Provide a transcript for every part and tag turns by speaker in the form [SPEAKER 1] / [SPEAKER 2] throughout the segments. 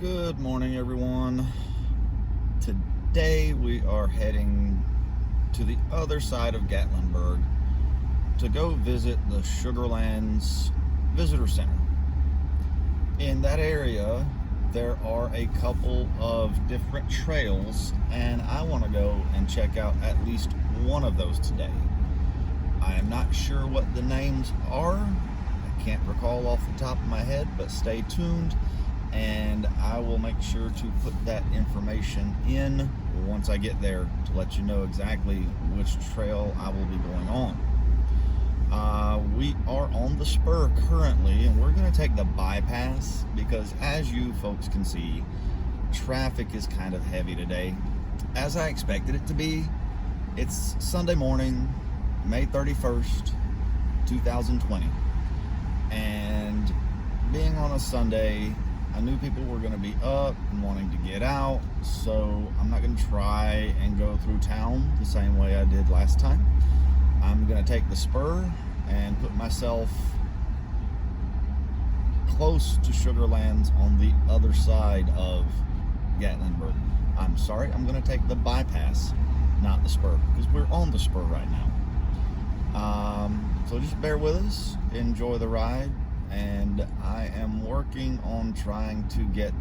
[SPEAKER 1] Good morning, everyone. Today we are heading to the other side of Gatlinburg to go visit the Sugarlands Visitor Center. In that area, there are a couple of different trails, and I want to go and check out at least one of those today. I am not sure what the names are. I can't recall off the top of my head, but stay tuned and I will make sure to put that information in once I get there to let you know exactly which trail I will be going on. We are on the spur currently, and we're going to take the bypass because, as you folks can see, traffic is kind of heavy today, as I expected it to be. It's Sunday morning, May 31st, 2020, and being on a Sunday, I knew people were going to be up and wanting to get out, so I'm not going to try and go through town the same way I did last time. I'm going to take the spur and put myself close to Sugarlands on the other side of Gatlinburg. I'm sorry, I'm going to take the bypass, not the spur, because we're on the spur right now. So just bear with us, enjoy the ride. And I am working on trying to get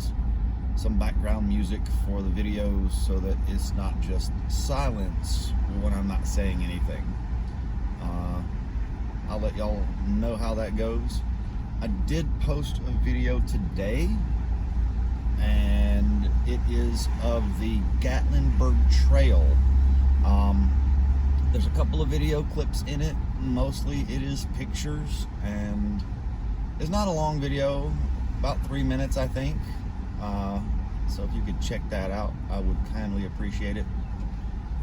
[SPEAKER 1] some background music for the videos so that it's not just silence when I'm not saying anything. I'll let y'all know how that goes. I did post a video today, and it is of the Gatlinburg Trail. There's a couple of video clips in it. Mostly it is pictures, and it's not a long video, about 3 minutes, I think. So if you could check that out, I would kindly appreciate it.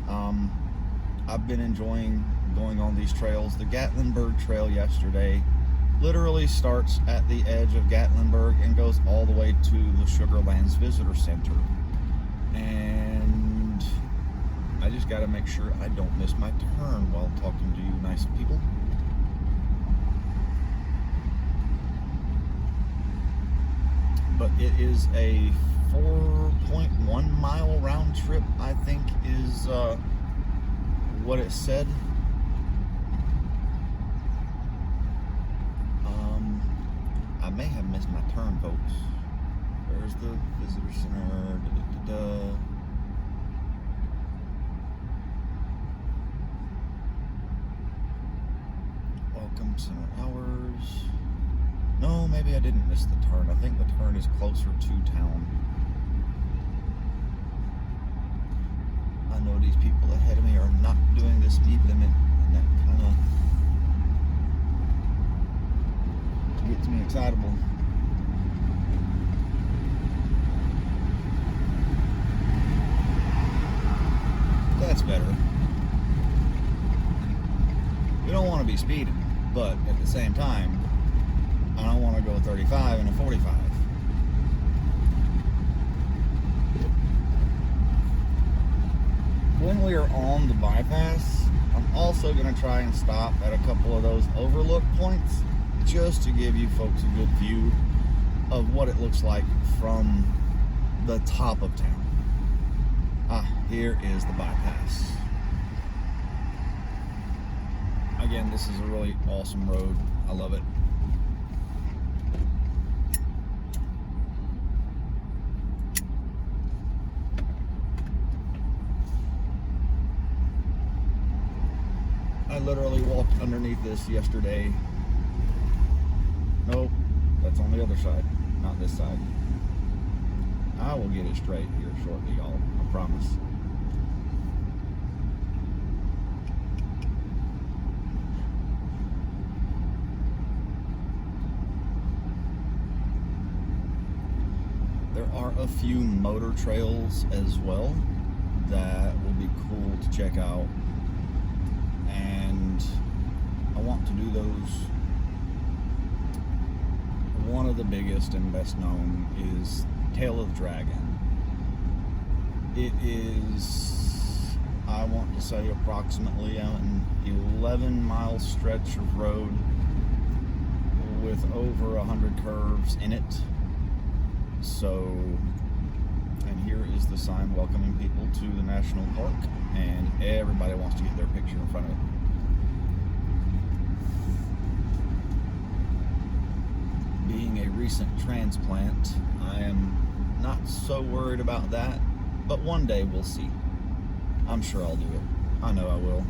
[SPEAKER 1] I've been enjoying going on these trails. The Gatlinburg Trail yesterday literally starts at the edge of Gatlinburg and goes all the way to the Sugarlands Visitor Center. And I just got to make sure I don't miss my turn while talking to you nice people. But it is a 4.1 mile round trip, I think is what it said. I may have missed my turn, folks. Where's the visitor center? Welcome center hours. No, maybe I didn't miss the turn. I think the turn is closer to town. I know these people ahead of me are not doing the speed limit, and that kind of gets me excitable. That's better. We don't want to be speeding, but at the same time, I don't want to go 35 and a 45. When we are on the bypass, I'm also going to try and stop at a couple of those overlook points just to give you folks a good view of what it looks like from the top of town. Here is the bypass. Again, this is a really awesome road. I love it. I literally walked underneath this yesterday. Nope, that's on the other side, not this side. I will get it straight here shortly, y'all, I promise. There are a few motor trails as well that will be cool to check out. And I want to do those. One of the biggest and best known is Tail of the Dragon. It is, I want to say, approximately an 11-mile stretch of road with over 100 curves in it. So, and here is the sign welcoming people to the national park, and everybody wants to get their picture in front of it. Being a recent transplant, I am not so worried about that, but one day we'll see. I'm sure I'll do it. I know I will.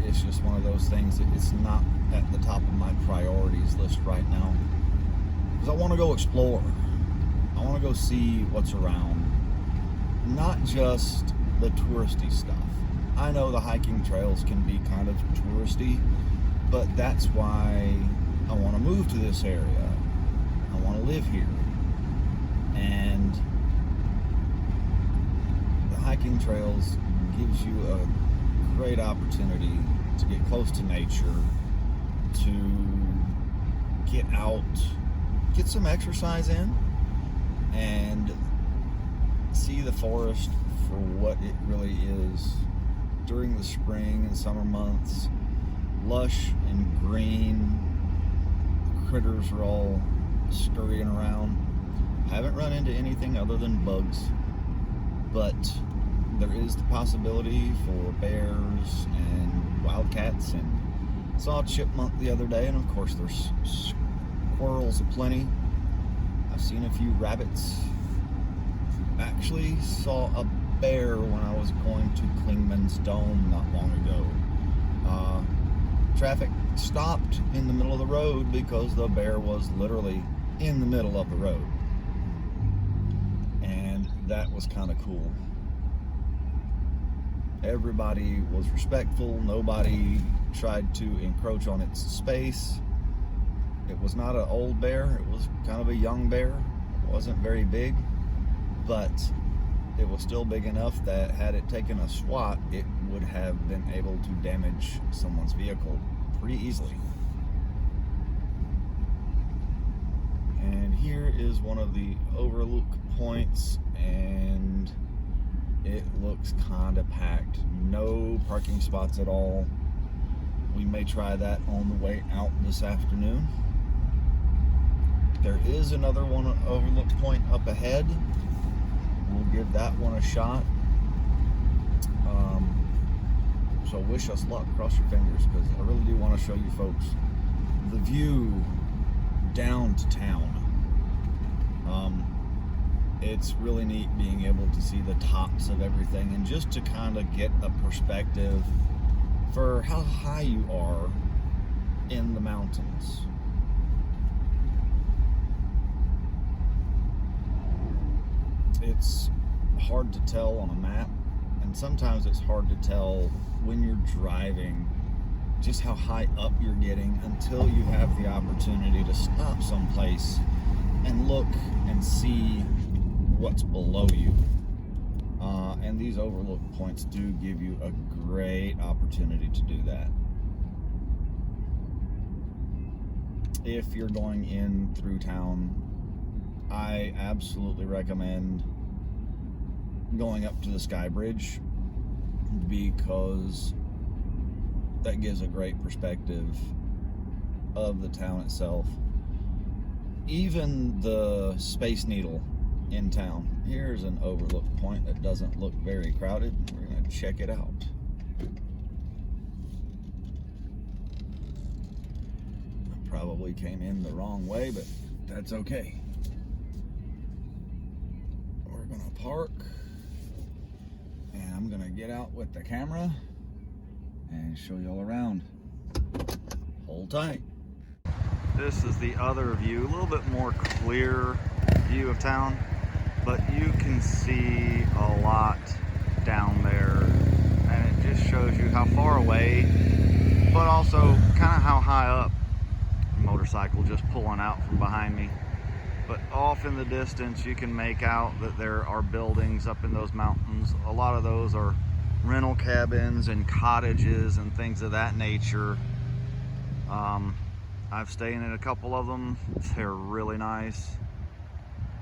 [SPEAKER 1] It's just one of those things that it's not at the top of my priorities list right now. Because I want to go explore. I want to go see what's around. Not just the touristy stuff. I know the hiking trails can be kind of touristy, but that's why I want to move to this area. I want to live here. And the hiking trails gives you a great opportunity to get close to nature, to get out, get some exercise in, and see the forest for what it really is during the spring and summer months. Lush and green, the critters are all scurrying around. Haven't run into anything other than bugs, but there is the possibility for bears and wildcats, and saw a chipmunk the other day, and of course there's squirrels aplenty. I've seen a few rabbits. Actually saw a bear when I was going to Klingman's Dome not long ago. Traffic stopped in the middle of the road because the bear was literally in the middle of the road. And that was kind of cool. Everybody was respectful. Nobody tried to encroach on its space. It was not an old bear. It was kind of a young bear. It wasn't very big, but it was still big enough that had it taken a swat, it would have been able to damage someone's vehicle pretty easily. And here is one of the overlook points, and it looks kind of packed. No parking spots at all. We may try that on the way out this afternoon. There is another one overlook point up ahead. We'll give that one a shot. So wish us luck, cross your fingers, because I really do want to show you folks the view down to town. It's really neat being able to see the tops of everything, and just to kind of get a perspective for how high you are in the mountains. It's hard to tell on a map, and sometimes it's hard to tell when you're driving just how high up you're getting until you have the opportunity to stop someplace and look and see what's below you. And these overlook points do give you a great opportunity to do that. If you're going in through town, I absolutely recommend going up to the Sky Bridge, because that gives a great perspective of the town itself. Even the Space Needle in town. Here's an overlook point that doesn't look very crowded. We're going to check it out. I probably came in the wrong way, but that's okay. We're going to park, and I'm going to get out with the camera and show you all around. Hold tight. This is the other view, a little bit more clear view of town, but you can see a lot down there, and it just shows you how far away, but also kind of how high up. Motorcycle just pulling out from behind me, but off in the distance you can make out that there are buildings up in those mountains. A lot of those are rental cabins and cottages and things of that nature. I've stayed in a couple of them. They're really nice.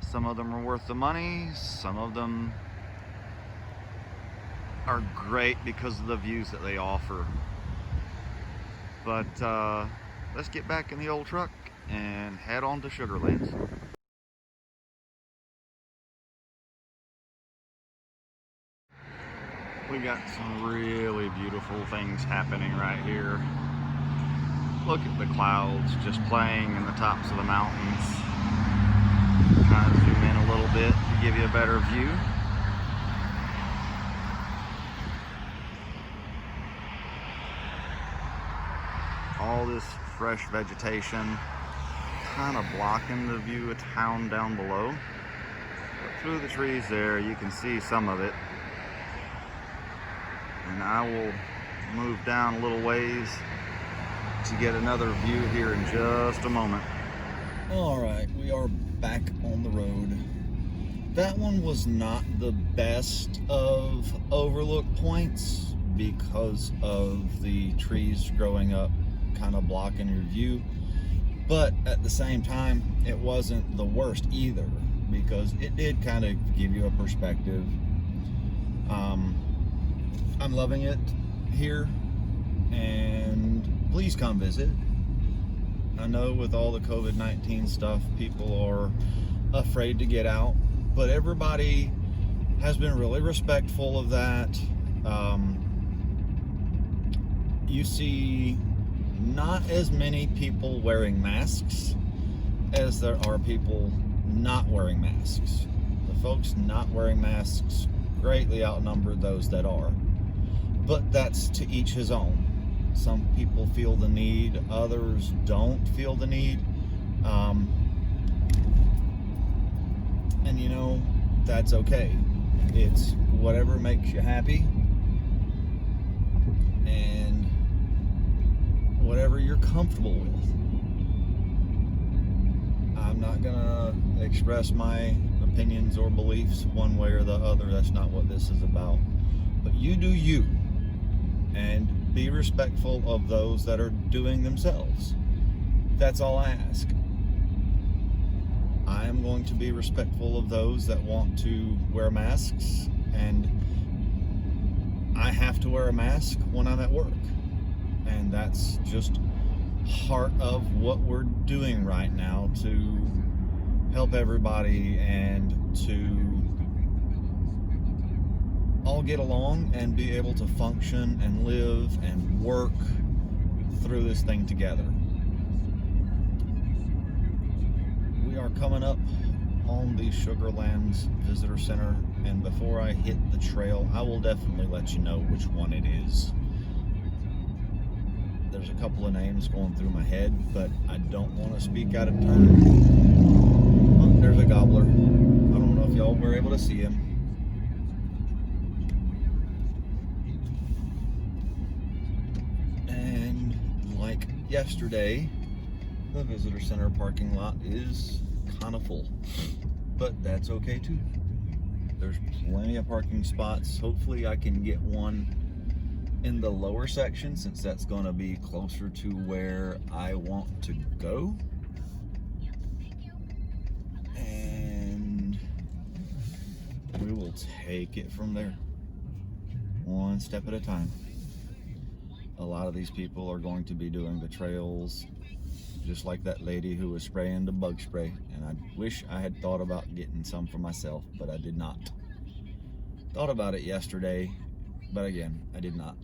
[SPEAKER 1] Some of them are worth the money. Some of them are great because of the views that they offer. But let's get back in the old truck and head on to Sugarlands. We got some really beautiful things happening right here. Look at the clouds just playing in the tops of the mountains. Trying to zoom in a little bit to give you a better view. All this fresh vegetation kind of blocking the view of town down below. But through the trees there, you can see some of it. And I will move down a little ways to get another view here in just a moment. All right, we are back on the road. That one was not the best of overlook points because of the trees growing up kind of blocking your view, but at the same time it wasn't the worst either because it did kind of give you a perspective. I'm loving it here, and please come visit. I know with all the COVID-19 stuff, people are afraid to get out, but everybody has been really respectful of that. You see not as many people wearing masks as there are people not wearing masks. The folks not wearing masks greatly outnumber those that are. But that's to each his own. Some people feel the need, others don't feel the need. And you know, that's okay. It's whatever makes you happy and whatever you're comfortable with. I'm not gonna express my opinions or beliefs one way or the other. That's not what this is about. But you do you. And be respectful of those that are doing themselves. That's all I ask. I am going to be respectful of those that want to wear masks, and I have to wear a mask when I'm at work. And that's just part of what we're doing right now to help everybody and to all get along and be able to function and live and work through this thing together. We are coming up on the Sugarlands Visitor Center, and before I hit the trail, I will definitely let you know which one it is. There's a couple of names going through my head, but I don't want to speak out of turn. Oh, there's a gobbler. I don't know if y'all were able to see him. Like yesterday, the visitor center parking lot is kind of full, but that's okay too. There's plenty of parking spots. Hopefully I can get one in the lower section since that's going to be closer to where I want to go. And we will take it from there, one step at a time. A lot of these people are going to be doing the trails, just like that lady who was spraying the bug spray. And I wish I had thought about getting some for myself, but I did not. Thought about it yesterday, but again, I did not.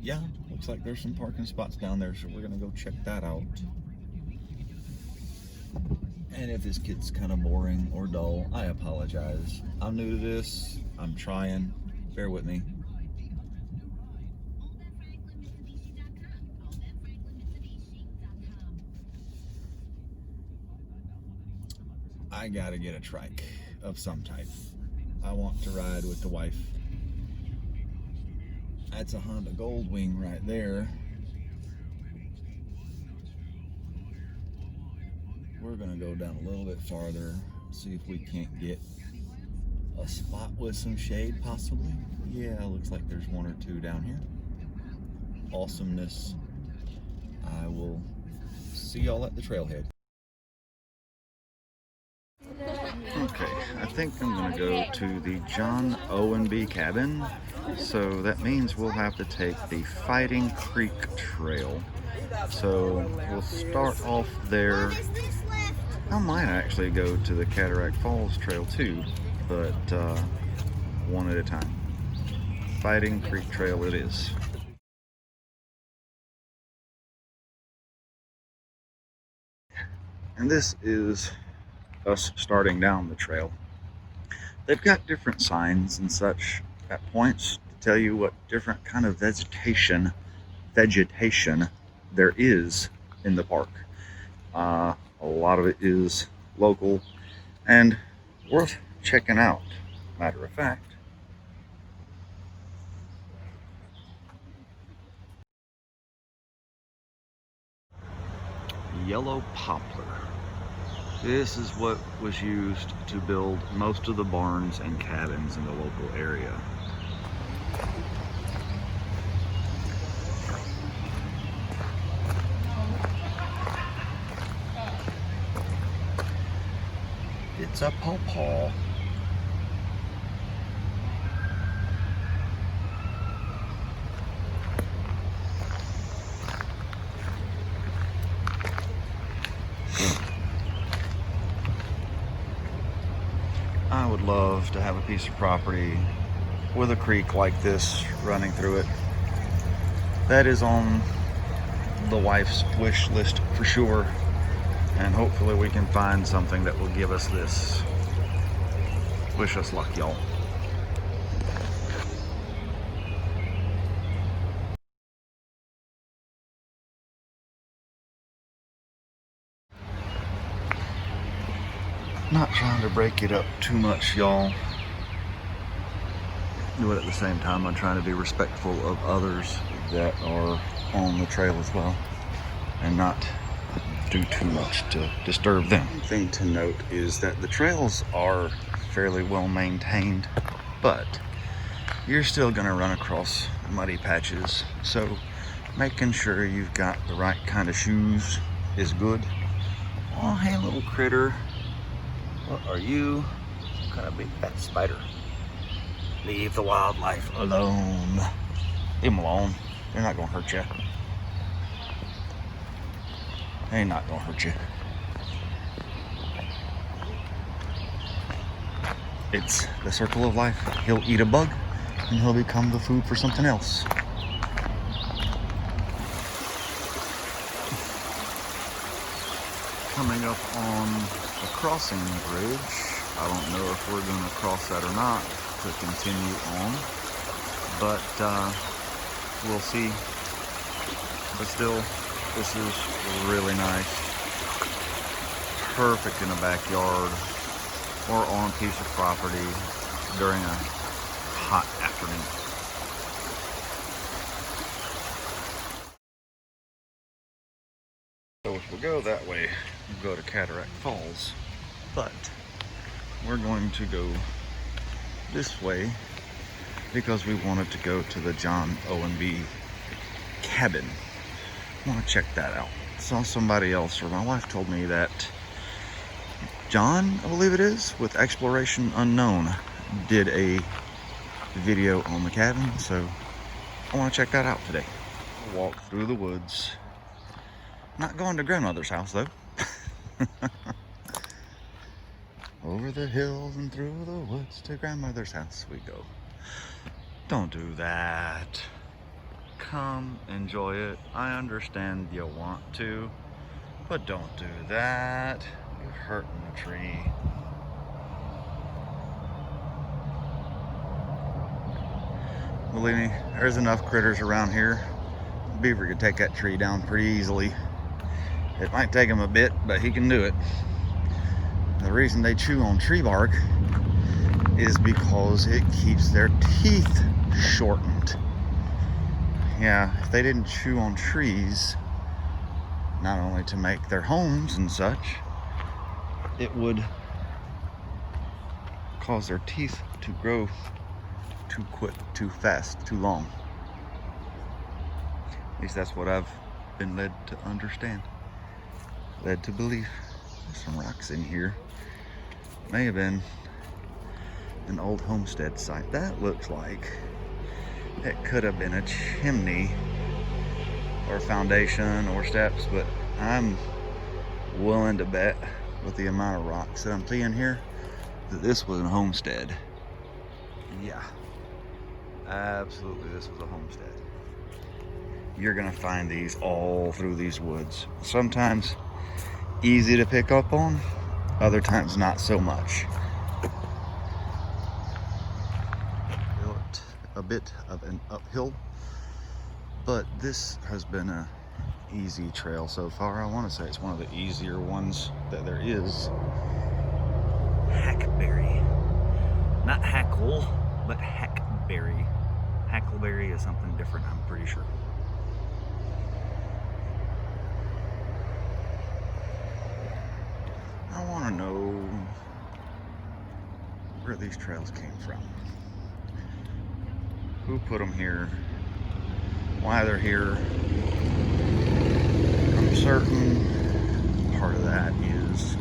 [SPEAKER 1] Yeah, looks like there's some parking spots down there, so we're gonna go check that out. And if this gets kind of boring or dull, I apologize. I'm new to this, I'm trying, bear with me. I gotta get a trike of some type. I want to ride with the wife. That's a Honda Goldwing right there. We're gonna go down a little bit farther, see if we can't get a spot with some shade possibly. Yeah, looks like there's one or two down here. Awesomeness. I will see y'all at the trailhead. Okay, I think I'm gonna go to the John Owenby cabin. So that means we'll have to take the Fighting Creek Trail. So we'll start off there. I might actually go to the Cataract Falls Trail too, but one at a time. Fighting Creek Trail it is. And this is us starting down the trail. They've got different signs and such at points to tell you what different kind of vegetation there is in the park. A lot of it is local and worth checking out. Matter of fact, yellow poplar. This is what was used to build most of the barns and cabins in the local area. It's a pawpaw. I would love to have a piece of property with a creek like this running through it. That is on the wife's wish list for sure. And hopefully we can find something that will give us this. Wish us luck, y'all. Not trying to break it up too much, y'all. But at the same time, I'm trying to be respectful of others that are on the trail as well, and not do too much to disturb them. One thing to note is that the trails are fairly well maintained, but you're still gonna run across muddy patches. So making sure you've got the right kind of shoes is good. Oh, hey, little critter. What are you? Some kind of big fat spider. Leave the wildlife alone. Leave them alone. They're not gonna hurt you. They're not gonna hurt you. It's the circle of life. He'll eat a bug and he'll become the food for something else. Coming up on the crossing bridge. I don't know if we're gonna cross that or not to continue on, but we'll see. But still, this is really nice. Perfect in a backyard or on a piece of property during a hot afternoon. So if we go that way, we'll go to Cataract Falls, but we're going to go this way because we wanted to go to the John Owenby cabin. I want to check that out. Saw somebody else, or my wife told me that John, I believe it is, with Exploration Unknown, did a video on the cabin, so I want to check that out today. Walk through the woods. Not going to grandmother's house though. Over the hills and through the woods to grandmother's house we go. Don't do that. Come enjoy it. I understand you want to, but don't do that. You're hurting the tree. Believe me, there's enough critters around here. Beaver could take that tree down pretty easily. It might take him a bit, but he can do it. The reason they chew on tree bark is because it keeps their teeth shortened. Yeah, if they didn't chew on trees, not only to make their homes and such, it would cause their teeth to grow too quick, too fast, too long. At least that's what I've been led to understand, led to believe. There's some rocks in here. may have been an old homestead site. That looks like it could have been a chimney or foundation or steps, but I'm willing to bet with the amount of rocks that I'm seeing here that this was a homestead. Yeah, absolutely, this was a homestead. You're gonna find these all through these woods. Sometimes easy to pick up on, other times not so much. Built a bit of an uphill, but this has been a easy trail so far. I want to say it's one of the easier ones that there is. Hackberry, not hackle, but hackberry. Hackleberry is something different, I'm pretty sure. I want to know where these trails came from. Who put them here? Why they're here? I'm certain part of that is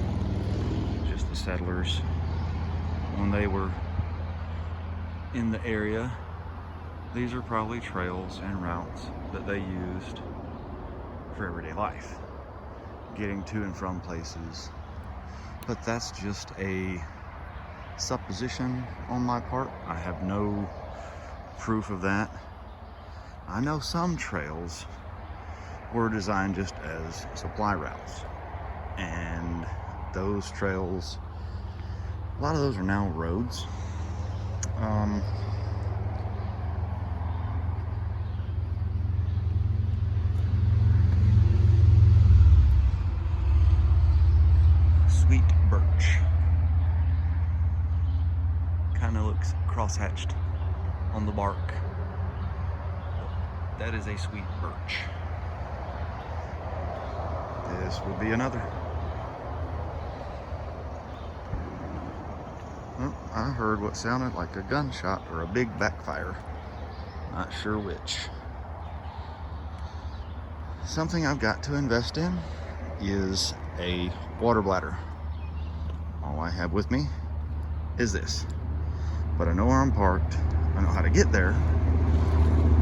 [SPEAKER 1] just the settlers. When they were in the area, these are probably trails and routes that they used for everyday life, getting to and from places. But that's just a supposition on my part. I have no proof of that. I know some trails were designed just as supply routes, and those trails, a lot of those are now roads. Sweet birch. Kind of looks cross-hatched on the bark. That is a sweet birch. This would be another. Well, I heard what sounded like a gunshot or a big backfire. Not sure which. Something I've got to invest in is a water bladder. All I have with me is this. But I know where I'm parked, I know how to get there,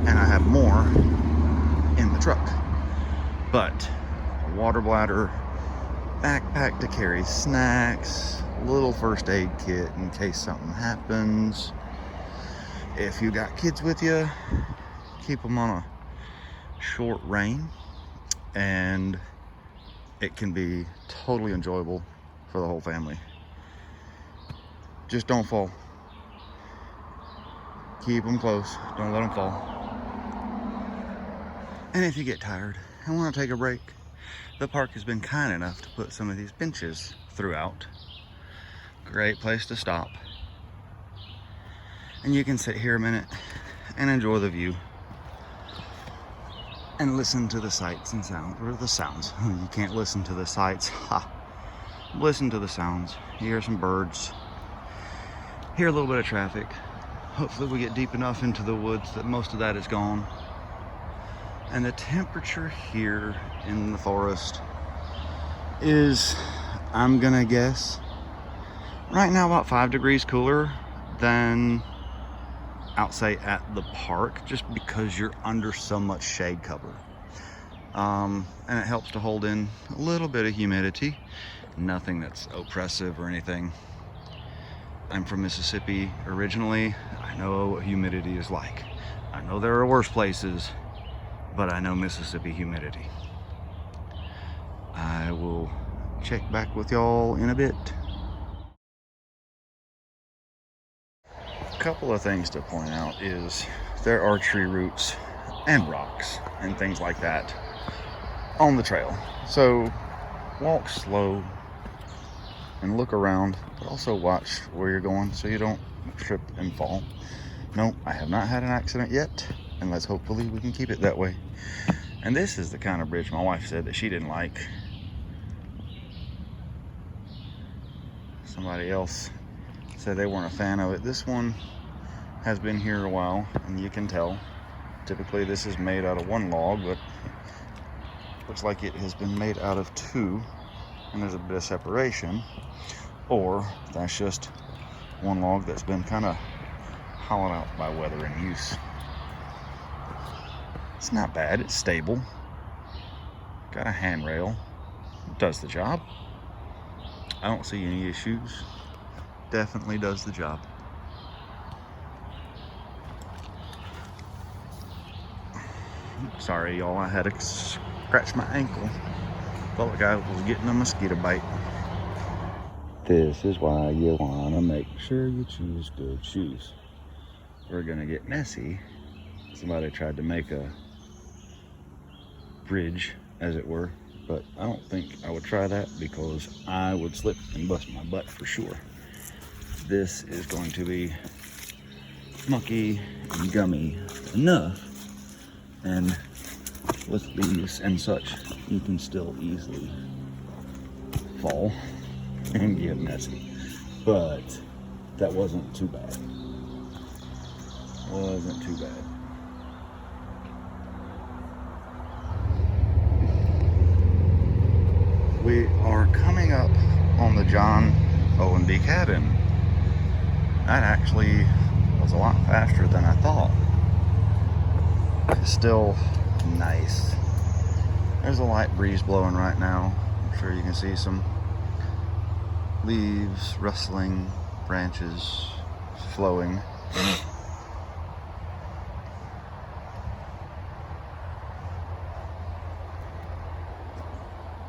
[SPEAKER 1] and I have more in the truck. But a water bladder, backpack to carry snacks, little first aid kit in case something happens. If you got kids with you, keep them on a short rein, and it can be totally enjoyable for the whole family. Just don't fall. Keep them close, don't let them fall. And if you get tired and want to take a break, the park has been kind enough to put some of these benches throughout. Great place to stop. And you can sit here a minute and enjoy the view and listen to the sights and sounds, or the sounds. You can't listen to the sights. Ha! Listen to the sounds. You hear some birds, hear a little bit of traffic. Hopefully we get deep enough into the woods that most of that is gone. And the temperature here in the forest is, I'm gonna guess, right now about 5 degrees cooler than outside at the park, just because you're under so much shade cover. And it helps to hold in a little bit of humidity. Nothing that's oppressive or anything. I'm from Mississippi originally. I know what humidity is like. I know there are worse places, but I know Mississippi humidity. I will check back with y'all in a bit. A couple of things to point out is there are tree roots and rocks and things like that on the trail. So walk slow and look around, but also watch where you're going so you don't trip and fall. No, I have not had an accident yet, and let's hopefully we can keep it that way. And this is the kind of bridge my wife said that she didn't like. Somebody else said they weren't a fan of it. This one has been here a while, and you can tell. Typically this is made out of one log, but looks like it has been made out of two, and there's a bit of separation. or that's just one log that's been kind of hollowed out by weather and use. It's not bad, it's stable. Got a handrail, does the job. I don't see any issues. Definitely does the job. Sorry y'all, I had to scratch my ankle. Felt like I was getting a mosquito bite. This is why you wanna make sure you choose good shoes. We're gonna get messy. Somebody tried to make a bridge, as it were, but I don't think I would try that because I would slip and bust my butt for sure. This is going to be mucky and gummy enough, and with leaves and such, you can still easily fall and get messy. But that wasn't too bad. Wasn't too bad. We are coming up on the John Owenby cabin. That actually was a lot faster than I thought. It's still nice. There's a light breeze blowing right now. I'm sure you can see some leaves rustling, branches flowing.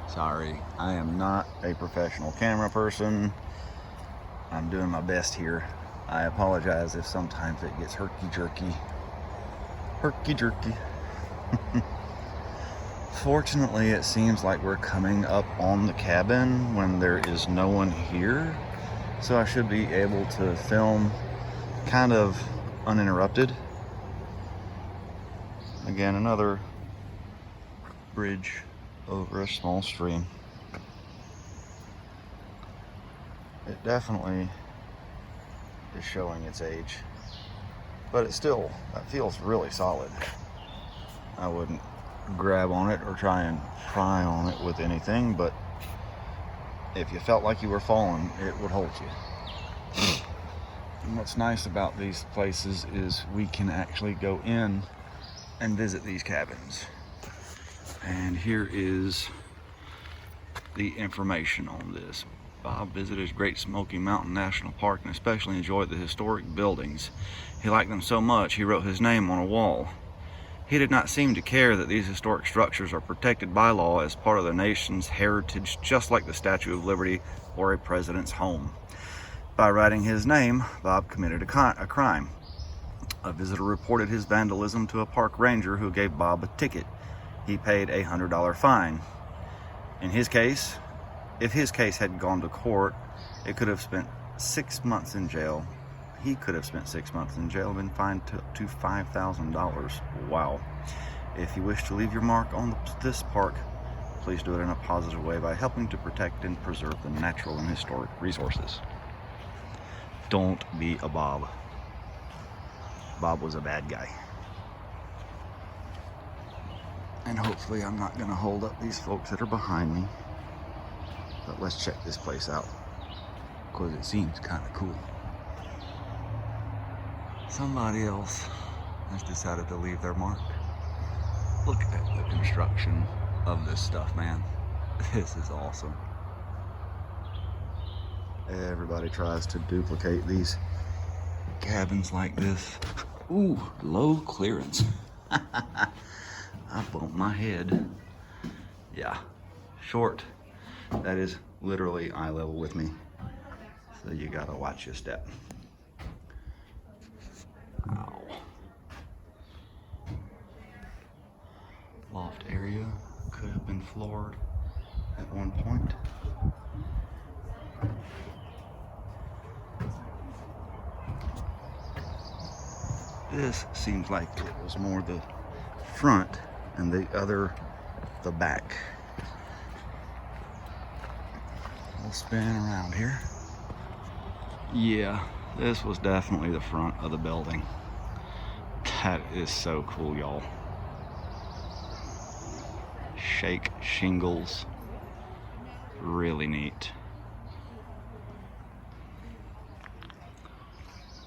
[SPEAKER 1] Sorry, I am not a professional camera person. I'm doing my best here. I apologize if sometimes it gets herky-jerky. Herky-jerky. Fortunately, it seems like we're coming up on the cabin when there is no one here. So I should be able to film kind of uninterrupted. Again, another bridge over a small stream. It definitely is showing its age, but it feels really solid. I wouldn't grab on it or try and pry on it with anything, but if you felt like you were falling, it would hold you. And what's nice about these places is we can actually go in and visit these cabins. And here is the information on this. Bob visited Great Smoky Mountain National Park and especially enjoyed the historic buildings. He liked them so much he wrote his name on a wall. He did not seem to care that these historic structures are protected by law as part of the nation's heritage, just like the Statue of Liberty or a president's home. By writing his name, Bob committed a crime. A visitor reported his vandalism to a park ranger who gave Bob a ticket. He paid a $100 fine. In his case, if his case had gone to court, it could have spent 6 months in jail. He could have spent 6 months in jail and been fined to $5,000. Wow. If you wish to leave your mark on this park, please do it in a positive way by helping to protect and preserve the natural and historic resources. Don't be a Bob. Bob was a bad guy. And hopefully I'm not going to hold up these folks that are behind me. But let's check this place out, because it seems kind of cool. Somebody else has decided to leave their mark. Look at the construction of this stuff, man. This is awesome. Everybody tries to duplicate these cabins like this. Ooh, low clearance. I bumped my head. Yeah, short. That is literally eye level with me. So you gotta watch your step. Ow. Loft area could have been floored at one point. This seems like it was more the front and the other the back. We'll spin around here. Yeah, this was definitely the front of the building. That is so cool, y'all. Shake shingles. Really neat.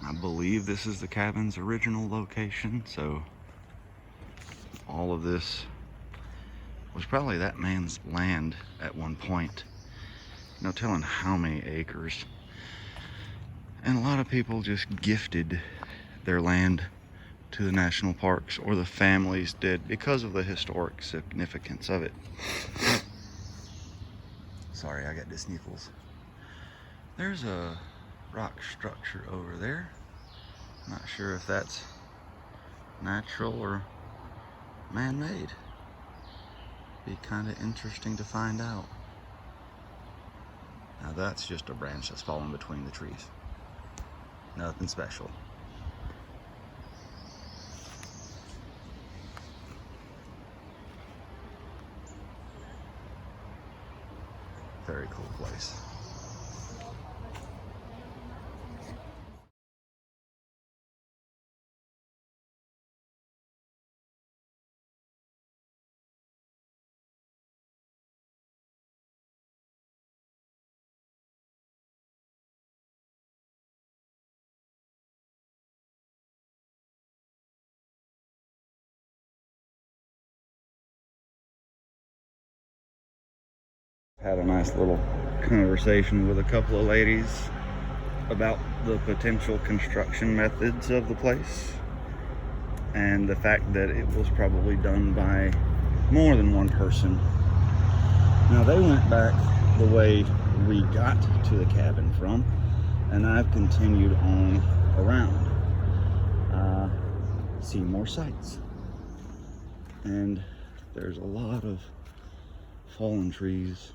[SPEAKER 1] I believe this is the cabin's original location, so all of this was probably that man's land at one point. No telling how many acres. And a lot of people just gifted their land to the national parks, or the families did, because of the historic significance of it. Sorry, I got the sniffles. There's a rock structure over there. Not sure if that's natural or man-made. Be kind of interesting to find out. Now that's just a branch that's fallen between the trees. Nothing special. Very cool place. Had a nice little conversation with a couple of ladies about the potential construction methods of the place and the fact that it was probably done by more than one person. Now they went back the way we got to the cabin from, and I've continued on around, see more sights. And there's a lot of fallen trees.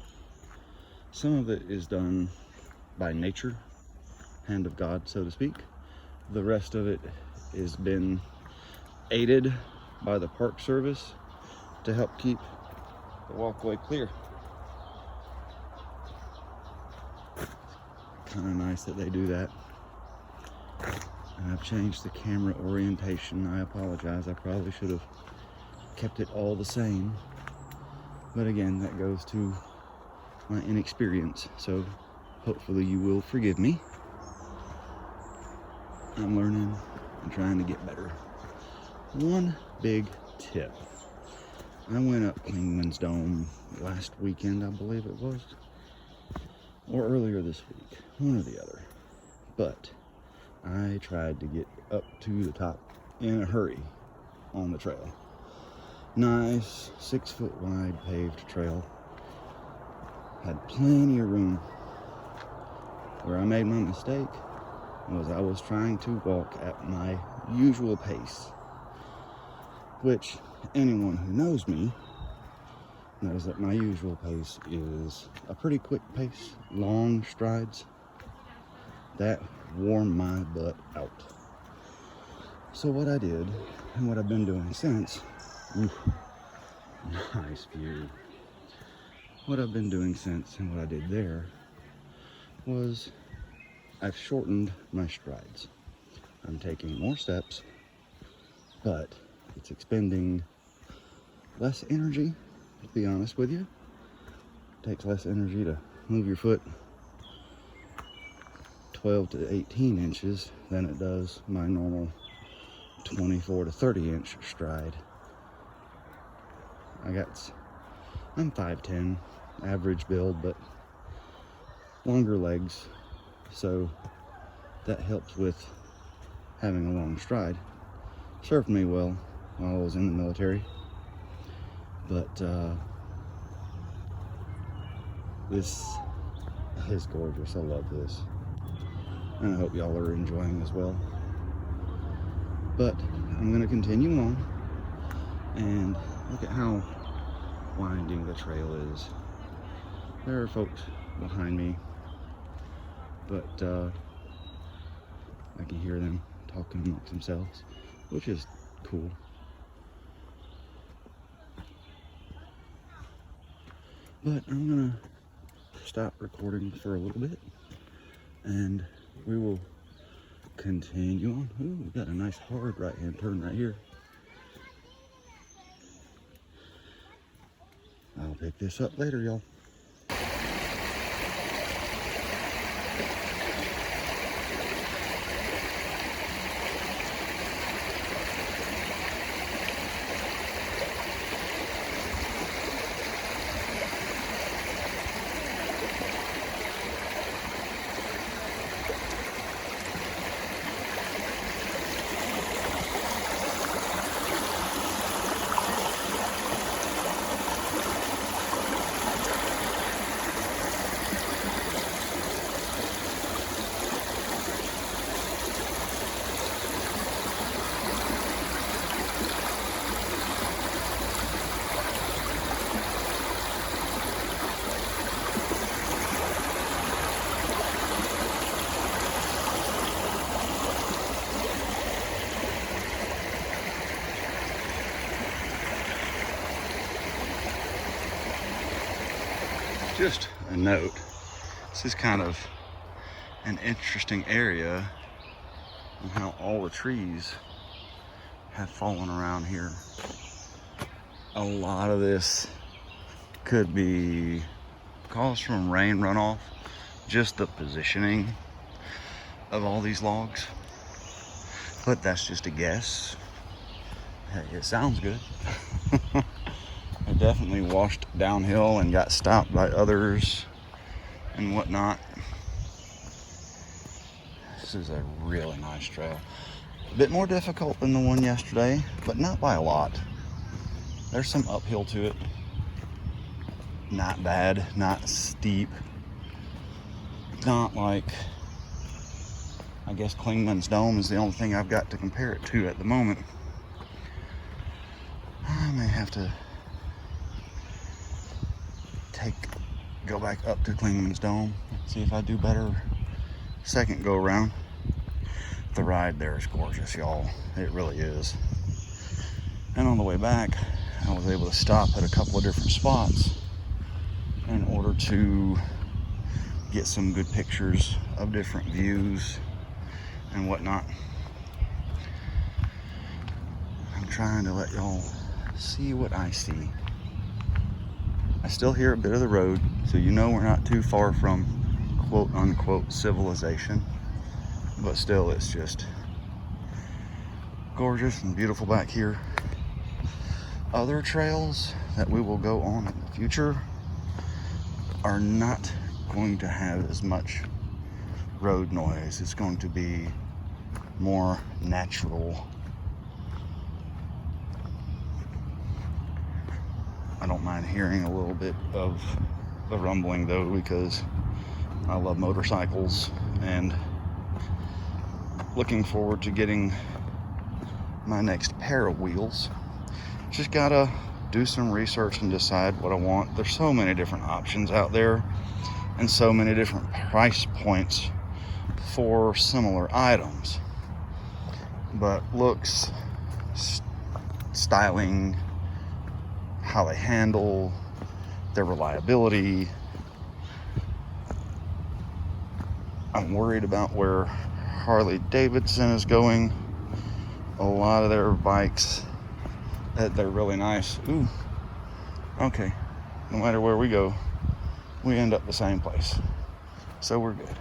[SPEAKER 1] Some of it is done by nature, hand of God, so to speak. The rest of it has been aided by the Park Service to help keep the walkway clear. Kind of nice that they do that. And I've changed the camera orientation. I apologize. I probably should have kept it all the same. But again, that goes to my inexperience, so hopefully you will forgive me. I'm learning and trying to get better. One big tip. I went up Clingman's Dome last weekend, I believe it was, or earlier this week, one or the other. But I tried to get up to the top in a hurry on the trail. Nice 6-foot wide paved trail. Had plenty of room. Where I made my mistake was I was trying to walk at my usual pace, which anyone who knows me knows that my usual pace is a pretty quick pace, long strides. That wore my butt out. So what I did, and what I've been doing since, nice view. What I've been doing since, and what I did there, was I've shortened my strides. I'm taking more steps, but it's expending less energy, to be honest with you. It takes less energy to move your foot 12 to 18 inches than it does my normal 24 to 30 inch stride. I'm 5'10", average build, but longer legs, so that helps with having a long stride. Served me well while I was in the military, but this is gorgeous. I love this, and I hope y'all are enjoying as well. But I'm going to continue on, and look at how winding the trail is. There are folks behind me, but I can hear them talking amongst themselves, which is cool. But I'm gonna stop recording for a little bit, and we will continue on. Ooh, we got a nice hard right-hand turn right here. I'll pick this up later, y'all. Just a note, this is kind of an interesting area and how all the trees have fallen around here. A lot of this could be caused from rain runoff, just the positioning of all these logs. But that's just a guess. Hey, it sounds good. It definitely washed downhill and got stopped by others and whatnot. This is a really nice trail. A bit more difficult than the one yesterday, but not by a lot. There's some uphill to it. Not bad, not steep. Not like, I guess Clingman's Dome is the only thing I've got to compare it to at the moment. I may have to go back up to Clingman's Dome, see if I do better second go around. The ride there is gorgeous, y'all. It really is. And on the way back, I was able to stop at a couple of different spots in order to get some good pictures of different views and whatnot. I'm trying to let y'all see what I see. I still hear a bit of the road, so you know we're not too far from quote unquote civilization, but still it's just gorgeous and beautiful back here. Other trails that we will go on in the future are not going to have as much road noise. It's going to be more natural. I don't mind hearing a little bit of the rumbling though, because I love motorcycles and looking forward to getting my next pair of wheels. Just gotta do some research and decide what I want. There's so many different options out there and so many different price points for similar items, but looks, styling, how they handle, their reliability. I'm worried about where Harley Davidson is going. A lot of their bikes, they're really nice. Ooh, okay. No matter where we go, we end up the same place. So we're good.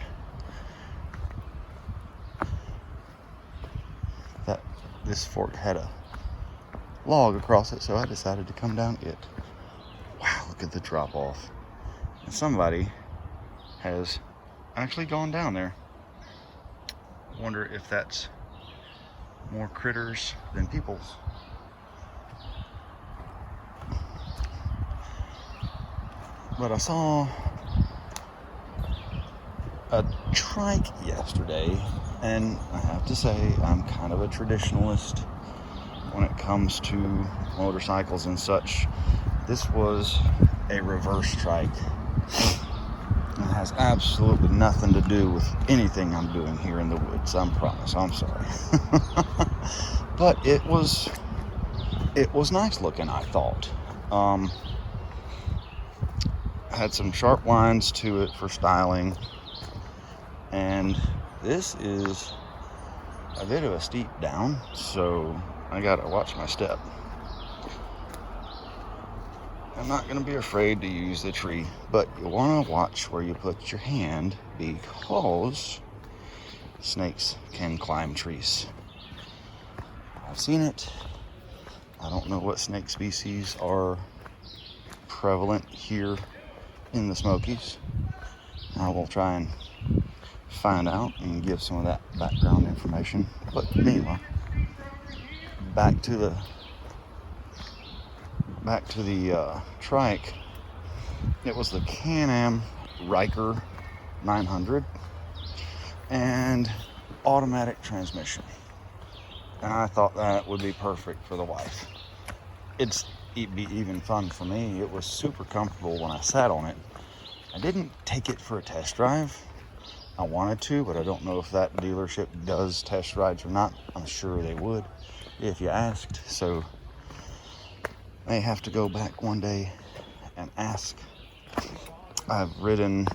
[SPEAKER 1] This fork had a log across it, so I decided to come down it. Wow, look at the drop off. And somebody has actually gone down there. Wonder if that's more critters than people's. But I saw a trike yesterday, and I have to say I'm kind of a traditionalist when it comes to motorcycles and such. This was a reverse trike. It has absolutely nothing to do with anything I'm doing here in the woods. I promise. I'm sorry. But it was nice looking, I thought. Had some sharp lines to it for styling, and this is a bit of a steep down, so I gotta watch my step. I'm not gonna be afraid to use the tree, but you wanna watch where you put your hand, because snakes can climb trees. I've seen it. I don't know what snake species are prevalent here in the Smokies. I will try and find out and give some of that background information. But meanwhile, back to the trike. It was the Can-Am Ryker 900 and automatic transmission, and I thought that would be perfect for the wife. It'd be even fun for me. It was super comfortable when I sat on it. I didn't take it for a test drive. I wanted to, but I don't know if that dealership does test rides or not. I'm sure they would if you asked, so I may have to go back one day and ask. I've ridden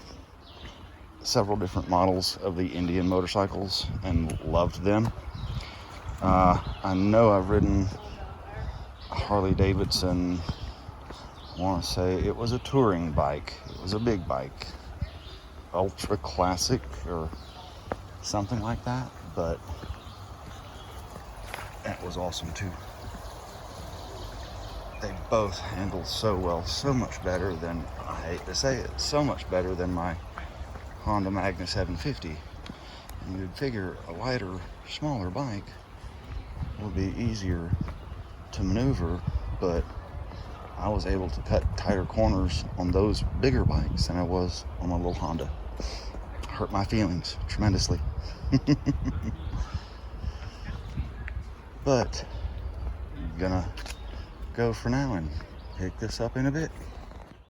[SPEAKER 1] several different models of the Indian motorcycles and loved them. I know I've ridden Harley Davidson. I want to say it was a touring bike. It was a big bike, ultra classic or something like that, but that was awesome too. They both handle so well, so much better than, I hate to say it, so much better than my Honda Magna 750. And you'd figure a lighter, smaller bike would be easier to maneuver, but I was able to cut tighter corners on those bigger bikes than I was on my little Honda. Hurt my feelings tremendously. But I'm gonna go for now and pick this up in a bit.